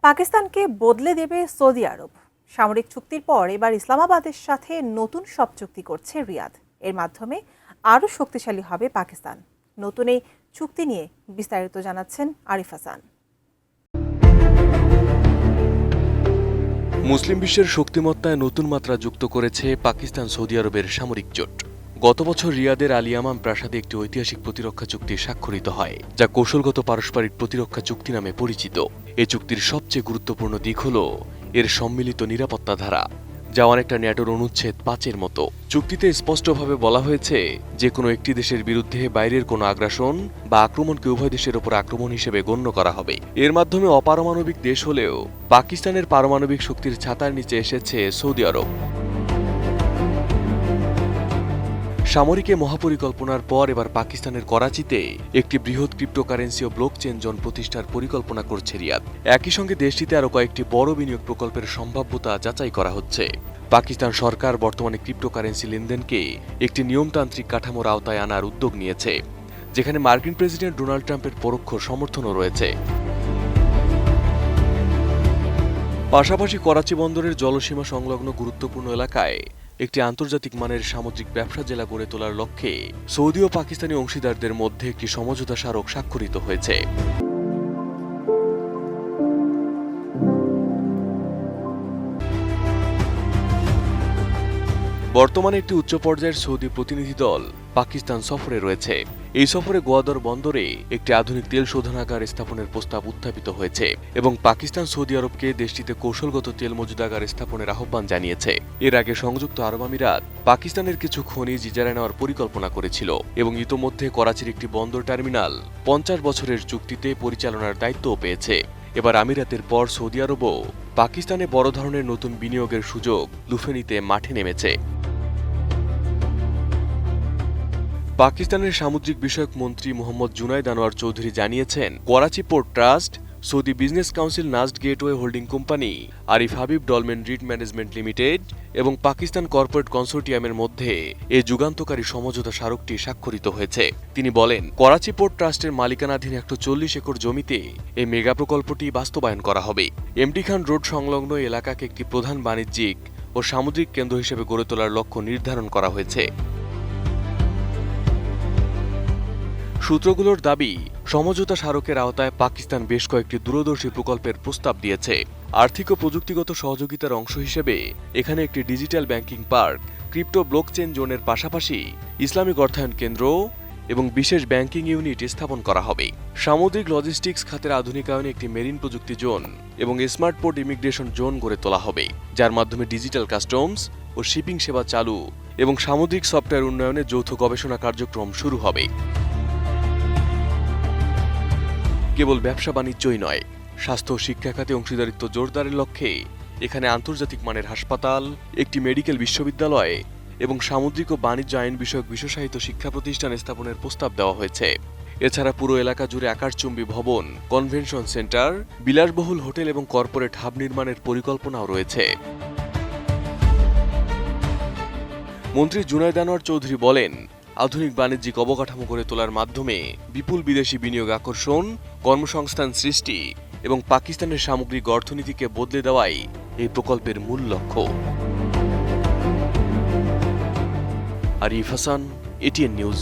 পাকিস্তানকে বদলে দেবে সৌদি আরব। সামরিক চুক্তির পর এবার ইসলামাবাদের সাথে নতুন সব চুক্তি করছে রিয়াদ। এর মাধ্যমে আরও শক্তিশালী হবে পাকিস্তান। নতুন এই চুক্তি নিয়ে বিস্তারিত জানাচ্ছেন আরিফ হাসান। মুসলিম বিশ্বের শক্তিমত্তায় নতুন মাত্রা যুক্ত করেছে পাকিস্তান সৌদি আরবের সামরিক জোট। গত বছর রিয়াদের আল ইয়ামাম প্রাসাদে একটি ঐতিহাসিক প্রতিরক্ষা চুক্তি স্বাক্ষরিত হয়, যা কৌশলগত পারস্পরিক প্রতিরক্ষা চুক্তি নামে পরিচিত। এই চুক্তির সবচেয়ে গুরুত্বপূর্ণ দিক হল এর সম্মিলিত নিরাপত্তা ধারা, যা অনেকটা ন্যাটোর অনুচ্ছেদ ৫-এর মতো। চুক্তিতে স্পষ্টভাবে বলা হয়েছে, যে কোনো একটি দেশের বিরুদ্ধে বাইরের কোনো আগ্রাসন বা আক্রমণকে উভয় দেশের ওপর আক্রমণ হিসেবে গণ্য করা হবে। এর মাধ্যমে অপারমাণবিক দেশ হলেও পাকিস্তানের পারমাণবিক শক্তির ছাতার নিচে এসেছে সৌদি আরব। সামরিক মহাপরিকল্পনার পর এবার পাকিস্তানের করাচিতে একটি বৃহৎ ক্রিপ্টোকারেন্সি ও ব্লকচেন জোন প্রতিষ্ঠার পরিকল্পনা করছে রিয়াদ। একই সঙ্গে দেশটিতে আরও কয়েকটি বড় বিনিয়োগ প্রকল্পের সম্ভাব্যতা যাচাই করা হচ্ছে। পাকিস্তান সরকার বর্তমানে ক্রিপ্টোকারেন্সি লেনদেনকে একটি নিয়মতান্ত্রিক কাঠামোর আওতায় আনার উদ্যোগ নিয়েছে, যেখানে মার্কিন প্রেসিডেন্ট ডোনাল্ড ট্রাম্পের পরোক্ষ সমর্থনও রয়েছে। পাশাপাশি করাচি বন্দরের জলসীমা সংলগ্ন গুরুত্বপূর্ণ এলাকায় একটি আন্তর্জাতিক মানের সামুদ্রিক ব্যবসা জেলা গড়ে তোলার লক্ষ্যে সৌদি ও পাকিস্তানি অংশীদারদের মধ্যে একটি সমঝোতা স্মারক স্বাক্ষরিত হয়েছে। বর্তমানে একটি উচ্চ পর্যায়ের সৌদি প্রতিনিধি দল পাকিস্তান সফরে রয়েছে। এই সফরে গোয়াদর বন্দরে একটি আধুনিক তেল শোধনাগার স্থাপনের প্রস্তাব উত্থাপিত হয়েছে এবং পাকিস্তান সৌদি আরবকে দেশটিতে কৌশলগত তেল মজুদাগার স্থাপনের আহ্বান জানিয়েছে। এর আগে সংযুক্ত আরব আমিরাত পাকিস্তানের কিছু খনিজ ইজারা নেওয়ার পরিকল্পনা করেছিল এবং ইতোমধ্যে করাচির একটি বন্দর টার্মিনাল ৫০ বছরের চুক্তিতে পরিচালনার দায়িত্বও পেয়েছে। এবার আমিরাতের পর সৌদি আরবও পাকিস্তানে বড় ধরনের নতুন বিনিয়োগের সুযোগ লুফে নিতে মাঠে নেমেছে। পাকিস্তানের সামুদ্রিক বিষয়ক মন্ত্রী মোহাম্মদ জুনাইদ আনোয়ার চৌধুরী জানিয়েছেন, Karachi port trust, Saudi business council, Najd gateway holding company, Arif Habib Dolmen REIT management limited এবং পাকিস্তান কর্পোরেট কনসোর্টিয়ামের মধ্যে এই যুগান্তকারী সমঝোতা স্মারকটি স্বাক্ষরিত হয়েছে। তিনি বলেন, করাচি পোর্ট ট্রাস্টের মালিকানাধীন ১৪০ একর জমিতে এই মেগা প্রকল্পটি বাস্তবায়ন করা হবে। এমটি খান রোড সংলগ্ন এলাকাকে একটি প্রধান বাণিজ্যিক ও সামুদ্রিক কেন্দ্র হিসেবে গড়ে তোলার লক্ষ্য নির্ধারণ করা হয়েছে। সূত্রগুলোর দাবি, সমঝোতা স্মারকের আওতায় পাকিস্তান বেশ কয়েকটি দূরদর্শী প্রকল্পের প্রস্তাব দিয়েছে। আর্থিক ও প্রযুক্তিগত সহযোগিতার অংশ হিসেবে এখানে একটি digital banking park, crypto blockchain জোনের পাশাপাশি ইসলামিক অর্থায়ন কেন্দ্র এবং বিশেষ ব্যাংকিং ইউনিট স্থাপন করা হবে। সামুদ্রিক লজিস্টিক্স খাতের আধুনিকায়নে একটি মেরিন প্রযুক্তি জোন এবং স্মার্ট পোর্ট ইমিগ্রেশন জোন গড়ে তোলা হবে, যার মাধ্যমে ডিজিটাল কাস্টমস ও শিপিং সেবা চালু এবং সামুদ্রিক সফটওয়্যার উন্নয়নে যৌথ গবেষণা কার্যক্রম শুরু হবে। কেবল ব্যবসা বাণিজ্যই নয়, স্বাস্থ্য ও শিক্ষা খাতে অংশীদারিত্ব জোরদারের লক্ষ্যে এখানে আন্তর্জাতিক মানের হাসপাতাল, একটি মেডিকেল বিশ্ববিদ্যালয় এবং সামুদ্রিক ও বাণিজ্য আইন বিষয়ক বিশেষায়িত শিক্ষা প্রতিষ্ঠান স্থাপনের প্রস্তাব দেওয়া হয়েছে। এছাড়া পুরো এলাকা জুড়ে আকাশচুম্বী ভবন, কনভেনশন সেন্টার, বিলাসবহুল হোটেল এবং কর্পোরেট হাব নির্মাণের পরিকল্পনাও রয়েছে। মন্ত্রী জুনাইদ আনোয়ার চৌধুরী বলেন, আধুনিক বাণিজ্যিক অবকাঠামো গড়ে তোলার মাধ্যমে বিপুল বিদেশি বিনিয়োগ আকর্ষণ, কর্মসংস্থান সৃষ্টি এবং পাকিস্তানের সামগ্রিক অর্থনীতিকে বদলে দেওয়াই এই প্রকল্পের মূল লক্ষ্য। Arif Hasan, ATN news.